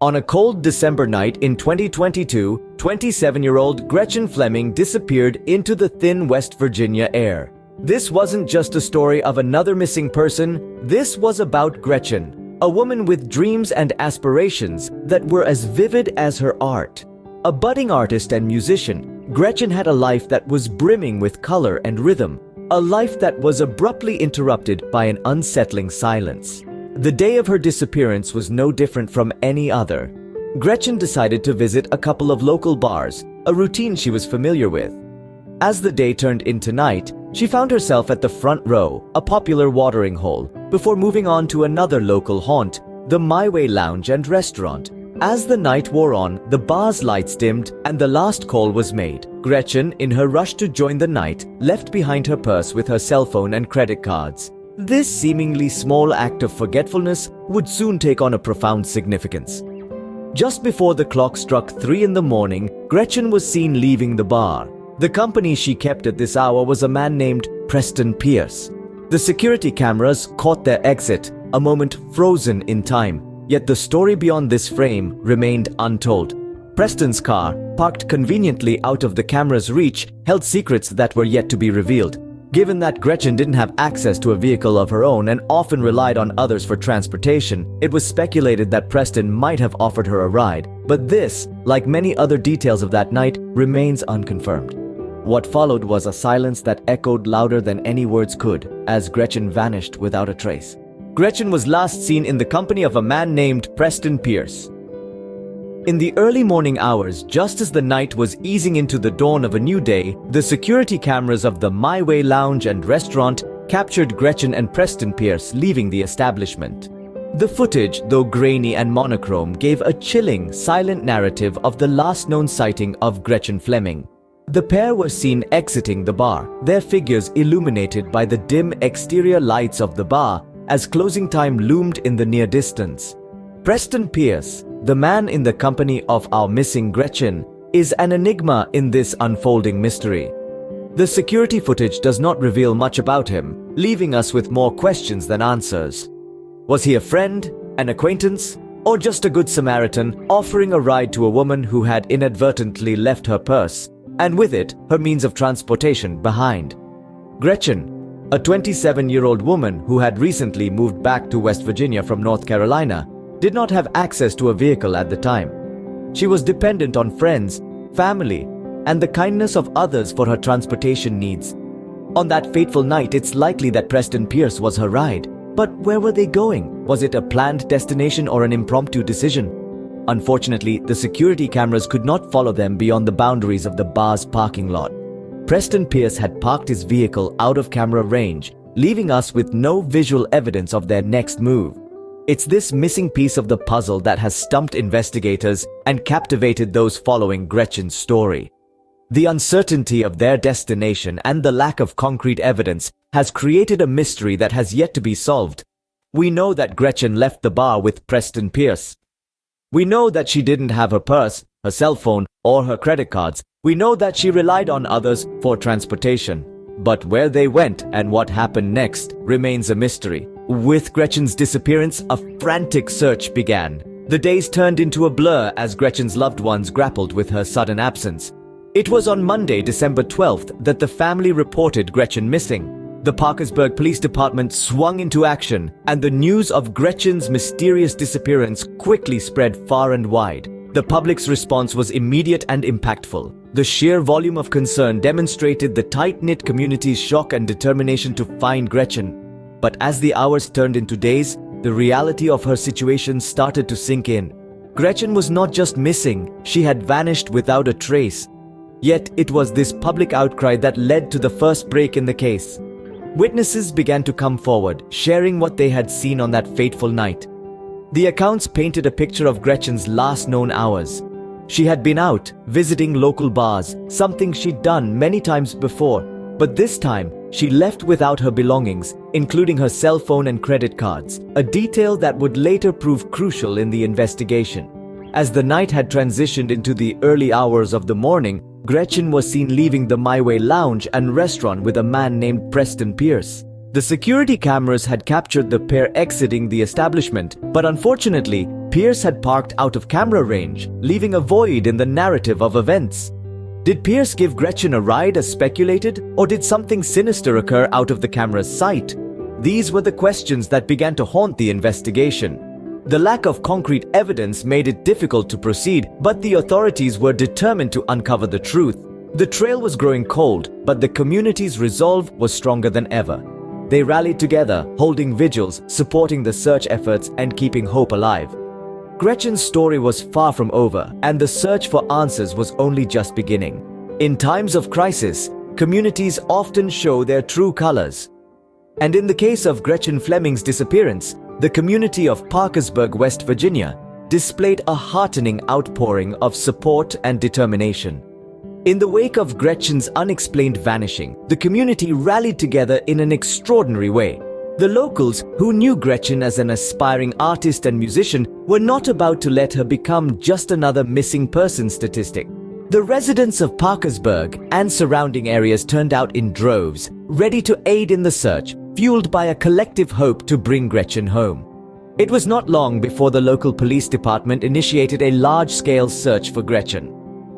On a cold December night in 2022, 27-year-old Gretchen Fleming disappeared into the thin West Virginia air. This wasn't just a story of another missing person, this was about Gretchen, a woman with dreams and aspirations that were as vivid as her art. A budding artist and musician, Gretchen had a life that was brimming with color and rhythm, a life that was abruptly interrupted by an unsettling silence. The day of her disappearance was no different from any other. Gretchen decided to visit a couple of local bars, a routine she was familiar with. As the day turned into night, she found herself at the front row, a popular watering hole, before moving on to another local haunt, the My Way Lounge and Restaurant. As the night wore on, the bar's lights dimmed and the last call was made. Gretchen, in her rush to join the night, left behind her purse with her cell phone and credit cards. This seemingly small act of forgetfulness would soon take on a profound significance. Just before the clock struck 3 in the morning, Gretchen was seen leaving the bar. The company she kept at this hour was a man named Preston Pierce. The security cameras caught their exit, a moment frozen in time, yet the story beyond this frame remained untold. Preston's car, parked conveniently out of the camera's reach, held secrets that were yet to be revealed. Given that Gretchen didn't have access to a vehicle of her own and often relied on others for transportation, it was speculated that Preston might have offered her a ride. But this, like many other details of that night, remains unconfirmed. What followed was a silence that echoed louder than any words could, as Gretchen vanished without a trace. Gretchen was last seen in the company of a man named Preston Pierce. In the early morning hours, just as the night was easing into the dawn of a new day, the security cameras of the My Way Lounge and Restaurant captured Gretchen and Preston Pierce leaving the establishment. The footage, though grainy and monochrome, gave a chilling, silent narrative of the last known sighting of Gretchen Fleming. The pair were seen exiting the bar, their figures illuminated by the dim exterior lights of the bar as closing time loomed in the near distance. Preston Pierce, the man in the company of our missing Gretchen, is an enigma in this unfolding mystery. The security footage does not reveal much about him, leaving us with more questions than answers. Was he a friend, an acquaintance, or just a good Samaritan offering a ride to a woman who had inadvertently left her purse, and with it, her means of transportation, behind? Gretchen, a 27-year-old woman who had recently moved back to West Virginia from North Carolina, did not have access to a vehicle at the time. She was dependent on friends, family, and the kindness of others for her transportation needs. On that fateful night, it's likely that Preston Pierce was her ride. But where were they going? Was it a planned destination or an impromptu decision? Unfortunately, the security cameras could not follow them beyond the boundaries of the bar's parking lot. Preston Pierce had parked his vehicle out of camera range, leaving us with no visual evidence of their next move. It's this missing piece of the puzzle that has stumped investigators and captivated those following Gretchen's story. The uncertainty of their destination and the lack of concrete evidence has created a mystery that has yet to be solved. We know that Gretchen left the bar with Preston Pierce. We know that she didn't have her purse, her cell phone, or her credit cards. We know that she relied on others for transportation. But where they went and what happened next remains a mystery. With Gretchen's disappearance, a frantic search began. The days turned into a blur as Gretchen's loved ones grappled with her sudden absence. It was on Monday, December 12th, that the family reported Gretchen missing. The Parkersburg Police Department swung into action, and the news of Gretchen's mysterious disappearance quickly spread far and wide. The public's response was immediate and impactful. The sheer volume of concern demonstrated the tight-knit community's shock and determination to find Gretchen. But as the hours turned into days, the reality of her situation started to sink in. Gretchen was not just missing, she had vanished without a trace. Yet it was this public outcry that led to the first break in the case. Witnesses began to come forward, sharing what they had seen on that fateful night. The accounts painted a picture of Gretchen's last known hours. She had been out, visiting local bars, something she'd done many times before. But this time, she left without her belongings, including her cell phone and credit cards, a detail that would later prove crucial in the investigation. As the night had transitioned into the early hours of the morning, Gretchen was seen leaving the My Way Lounge and Restaurant with a man named Preston Pierce. The security cameras had captured the pair exiting the establishment, but unfortunately, Pierce had parked out of camera range, leaving a void in the narrative of events. Did Pierce give Gretchen a ride as speculated, or did something sinister occur out of the camera's sight? These were the questions that began to haunt the investigation. The lack of concrete evidence made it difficult to proceed, but the authorities were determined to uncover the truth. The trail was growing cold, but the community's resolve was stronger than ever. They rallied together, holding vigils, supporting the search efforts, and keeping hope alive. Gretchen's story was far from over, and the search for answers was only just beginning. In times of crisis, communities often show their true colors. And in the case of Gretchen Fleming's disappearance, the community of Parkersburg, West Virginia, displayed a heartening outpouring of support and determination. In the wake of Gretchen's unexplained vanishing, the community rallied together in an extraordinary way. The locals, who knew Gretchen as an aspiring artist and musician, were not about to let her become just another missing person statistic. The residents of Parkersburg and surrounding areas turned out in droves, ready to aid in the search, fueled by a collective hope to bring Gretchen home. It was not long before the local police department initiated a large-scale search for Gretchen.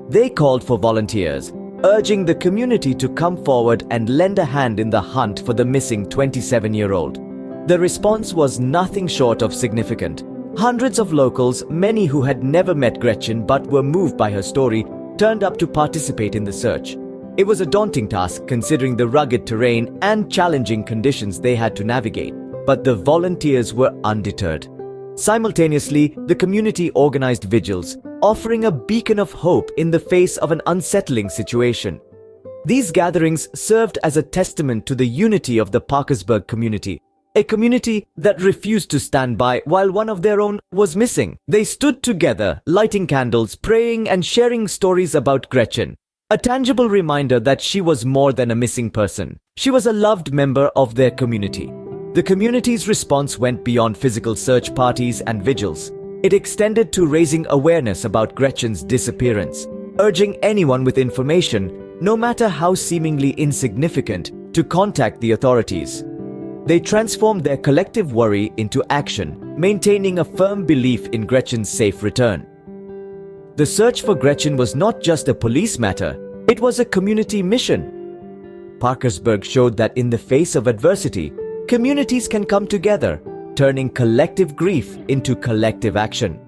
They called for volunteers, urging the community to come forward and lend a hand in the hunt for the missing 27-year-old. The response was nothing short of significant. Hundreds of locals, many who had never met Gretchen but were moved by her story, turned up to participate in the search. It was a daunting task considering the rugged terrain and challenging conditions they had to navigate, but the volunteers were undeterred. Simultaneously, the community organized vigils, offering a beacon of hope in the face of an unsettling situation. These gatherings served as a testament to the unity of the Parkersburg community, a community that refused to stand by while one of their own was missing. They stood together, lighting candles, praying, and sharing stories about Gretchen, a tangible reminder that she was more than a missing person. She was a loved member of their community. The community's response went beyond physical search parties and vigils. It extended to raising awareness about Gretchen's disappearance, urging anyone with information, no matter how seemingly insignificant, to contact the authorities. They transformed their collective worry into action, maintaining a firm belief in Gretchen's safe return. The search for Gretchen was not just a police matter, it was a community mission. Parkersburg showed that in the face of adversity, communities can come together, turning collective grief into collective action.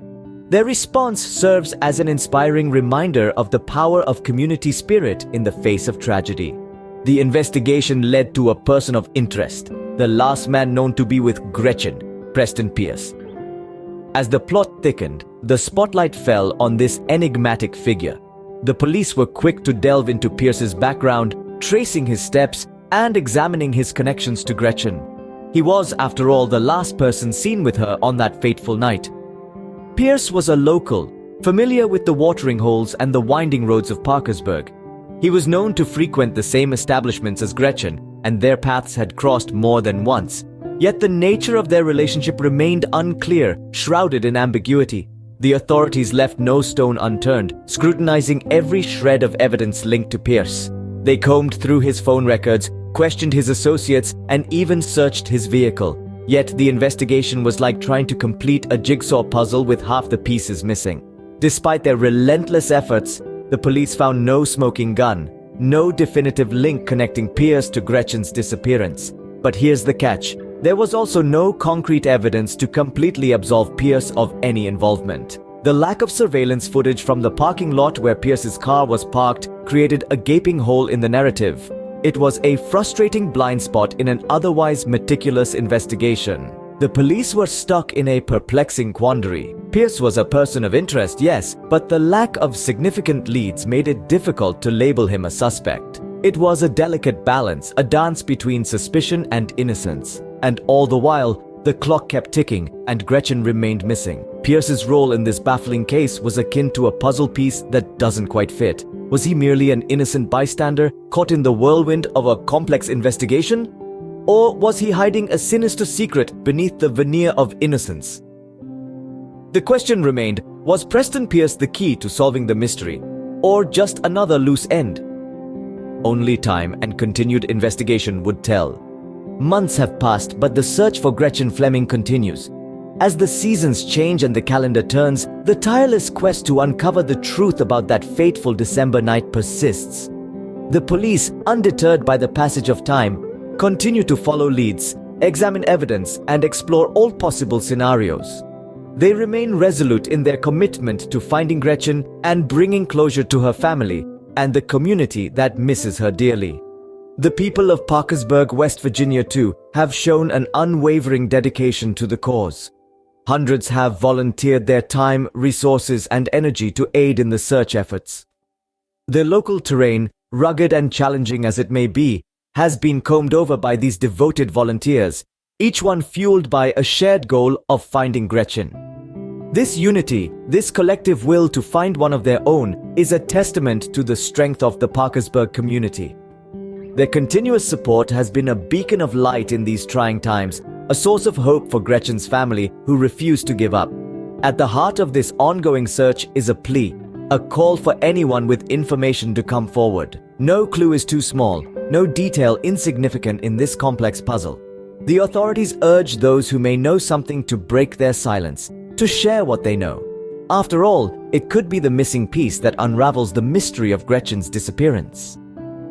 Their response serves as an inspiring reminder of the power of community spirit in the face of tragedy. The investigation led to a person of interest, the last man known to be with Gretchen, Preston Pierce. As the plot thickened, the spotlight fell on this enigmatic figure. The police were quick to delve into Pierce's background, tracing his steps and examining his connections to Gretchen. He was, after all, the last person seen with her on that fateful night. Pierce was a local, familiar with the watering holes and the winding roads of Parkersburg. He was known to frequent the same establishments as Gretchen, and their paths had crossed more than once. Yet the nature of their relationship remained unclear, shrouded in ambiguity. The authorities left no stone unturned, scrutinizing every shred of evidence linked to Pierce. They combed through his phone records, questioned his associates, and even searched his vehicle. Yet the investigation was like trying to complete a jigsaw puzzle with half the pieces missing. Despite their relentless efforts, the police found no smoking gun, no definitive link connecting Pierce to Gretchen's disappearance. But here's the catch. There was also no concrete evidence to completely absolve Pierce of any involvement. The lack of surveillance footage from the parking lot where Pierce's car was parked created a gaping hole in the narrative. It was a frustrating blind spot in an otherwise meticulous investigation. The police were stuck in a perplexing quandary. Pierce was a person of interest, yes, but the lack of significant leads made it difficult to label him a suspect. It was a delicate balance, a dance between suspicion and innocence. And all the while, the clock kept ticking and Gretchen remained missing. Pierce's role in this baffling case was akin to a puzzle piece that doesn't quite fit. Was he merely an innocent bystander caught in the whirlwind of a complex investigation? Or was he hiding a sinister secret beneath the veneer of innocence? The question remained, was Preston Pierce the key to solving the mystery, or just another loose end? Only time and continued investigation would tell. Months have passed, but the search for Gretchen Fleming continues. As the seasons change and the calendar turns, the tireless quest to uncover the truth about that fateful December night persists. The police, undeterred by the passage of time, continue to follow leads, examine evidence, and explore all possible scenarios. They remain resolute in their commitment to finding Gretchen and bringing closure to her family and the community that misses her dearly. The people of Parkersburg, West Virginia, too, have shown an unwavering dedication to the cause. Hundreds have volunteered their time, resources, and energy to aid in the search efforts. The local terrain, rugged and challenging as it may be, has been combed over by these devoted volunteers, each one fueled by a shared goal of finding Gretchen. This unity, this collective will to find one of their own, is a testament to the strength of the Parkersburg community. Their continuous support has been a beacon of light in these trying times, a source of hope for Gretchen's family who refuse to give up. At the heart of this ongoing search is a plea, a call for anyone with information to come forward. No clue is too small, no detail insignificant in this complex puzzle. The authorities urge those who may know something to break their silence, to share what they know. After all, it could be the missing piece that unravels the mystery of Gretchen's disappearance.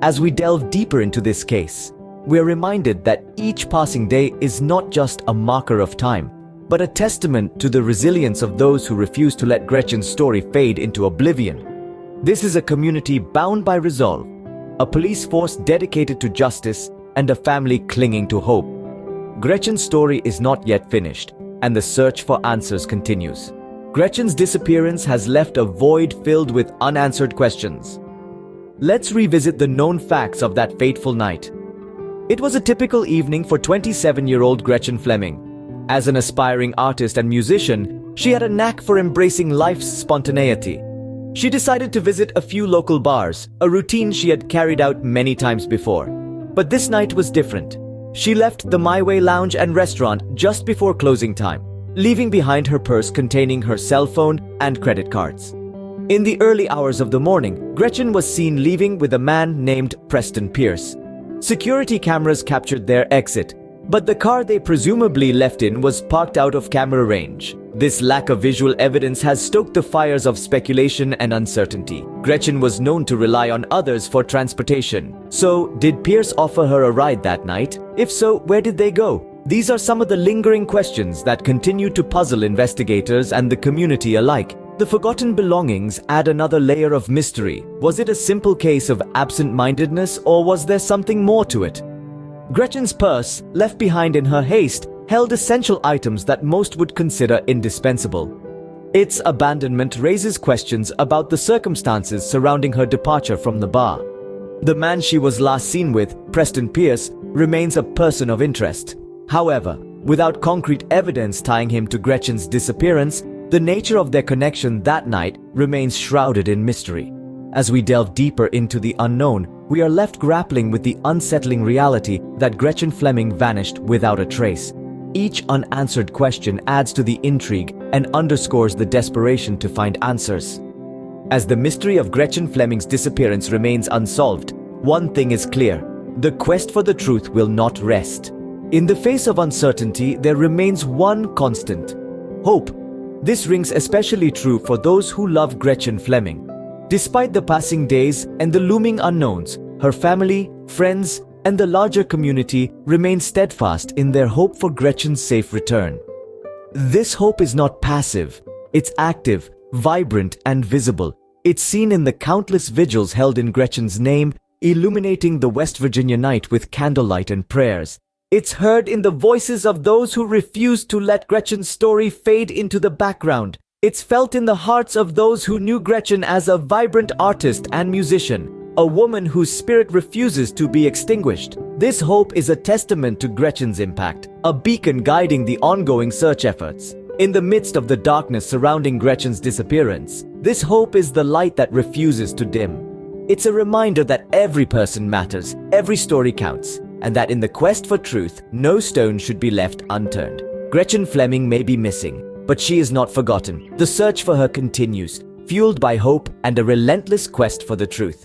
As we delve deeper into this case, we are reminded that each passing day is not just a marker of time, but a testament to the resilience of those who refuse to let Gretchen's story fade into oblivion. This is a community bound by resolve, a police force dedicated to justice, and a family clinging to hope. Gretchen's story is not yet finished, and the search for answers continues. Gretchen's disappearance has left a void filled with unanswered questions. Let's revisit the known facts of that fateful night. It was a typical evening for 27-year-old Gretchen Fleming. As an aspiring artist and musician, she had a knack for embracing life's spontaneity. She decided to visit a few local bars, a routine she had carried out many times before. But this night was different. She left the My Way Lounge and restaurant just before closing time, leaving behind her purse containing her cell phone and credit cards. In the early hours of the morning, Gretchen was seen leaving with a man named Preston Pierce. Security cameras captured their exit, but the car they presumably left in was parked out of camera range. This lack of visual evidence has stoked the fires of speculation and uncertainty. Gretchen was known to rely on others for transportation. So, did Pierce offer her a ride that night? If so, where did they go? These are some of the lingering questions that continue to puzzle investigators and the community alike. The forgotten belongings add another layer of mystery. Was it a simple case of absent-mindedness, or was there something more to it? Gretchen's purse, left behind in her haste, held essential items that most would consider indispensable. Its abandonment raises questions about the circumstances surrounding her departure from the bar. The man she was last seen with, Preston Pierce, remains a person of interest. However, without concrete evidence tying him to Gretchen's disappearance, the nature of their connection that night remains shrouded in mystery. As we delve deeper into the unknown, we are left grappling with the unsettling reality that Gretchen Fleming vanished without a trace. Each unanswered question adds to the intrigue and underscores the desperation to find answers. As the mystery of Gretchen Fleming's disappearance remains unsolved, one thing is clear: the quest for the truth will not rest. In the face of uncertainty, there remains one constant: hope. This rings especially true for those who love Gretchen Fleming. Despite the passing days and the looming unknowns, her family, friends, and the larger community remain steadfast in their hope for Gretchen's safe return. This hope is not passive. It's active, vibrant, and visible. It's seen in the countless vigils held in Gretchen's name, illuminating the West Virginia night with candlelight and prayers. It's heard in the voices of those who refuse to let Gretchen's story fade into the background. It's felt in the hearts of those who knew Gretchen as a vibrant artist and musician, a woman whose spirit refuses to be extinguished. This hope is a testament to Gretchen's impact, a beacon guiding the ongoing search efforts. In the midst of the darkness surrounding Gretchen's disappearance, this hope is the light that refuses to dim. It's a reminder that every person matters, every story counts, and that in the quest for truth, no stone should be left unturned. Gretchen Fleming may be missing, but she is not forgotten. The search for her continues, fueled by hope and a relentless quest for the truth.